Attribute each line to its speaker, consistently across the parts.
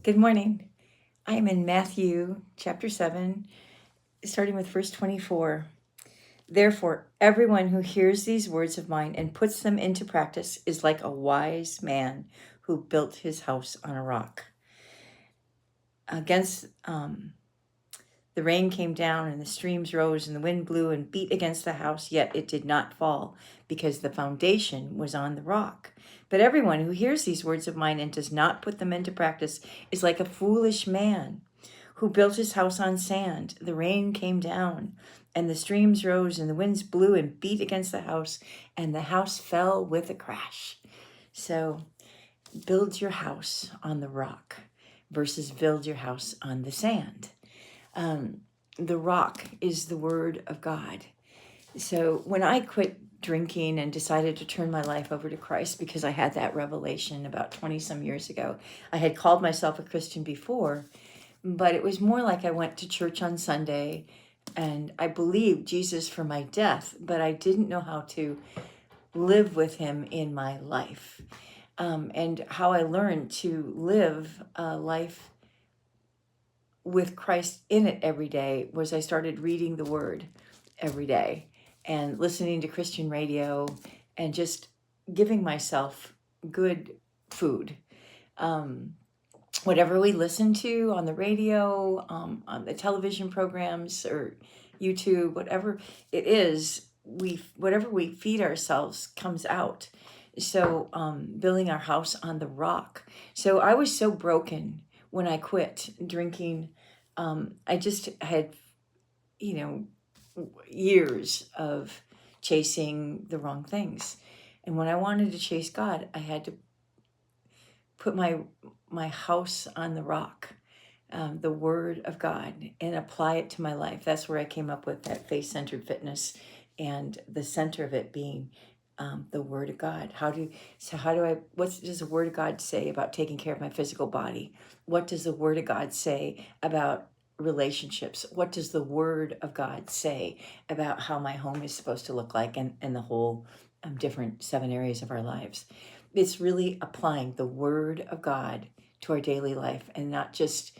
Speaker 1: Good morning. I am in Matthew chapter 7, starting with verse 24. Therefore, everyone who hears these words of mine and puts them into practice is like a wise man who built his house on a rock. Against the rain came down and the streams rose and the wind blew and beat against the house, yet it did not fall because the foundation was on the rock. But everyone who hears these words of mine and does not put them into practice is like a foolish man who built his house on sand. The rain came down and the streams rose and the winds blew and beat against the house, and the house fell with a crash. So build your house on the rock versus build your house on the sand. The rock is the word of God. So when I quit drinking and decided to turn my life over to Christ, because I had that revelation about 20 some years ago, I had called myself a Christian before, but it was more like I went to church on Sunday and I believed Jesus for my death, but I didn't know how to live with him in my life. And how I learned to live a life with Christ in it every day was I started reading the word every day and listening to Christian radio and just giving myself good food. Whatever we listen to on the radio, on the television programs or YouTube, whatever it is, whatever we feed ourselves comes out. So building our house on the rock. So I was so broken when I quit drinking. I just had, years of chasing the wrong things. And when I wanted to chase God, I had to put my house on the rock, the word of God, and apply it to my life. That's where I came up with that faith-centered fitness, and the center of it being the word of God. What does the word of God say about taking care of my physical body? What does the word of God say about relationships? What does the word of God say about how my home is supposed to look like, and the whole different 7 areas of our lives? It's really applying the word of God to our daily life, and not just,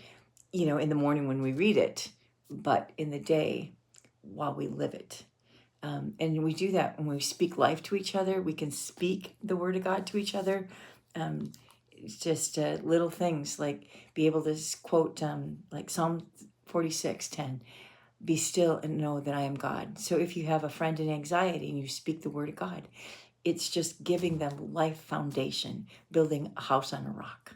Speaker 1: in the morning when we read it, but in the day while we live it. And we do that when we speak life to each other. We can speak the word of God to each other. It's just little things like be able to quote like Psalm 46:10. Be still and know that I am God. So if you have a friend in anxiety and you speak the word of God, it's just giving them life foundation, building a house on a rock.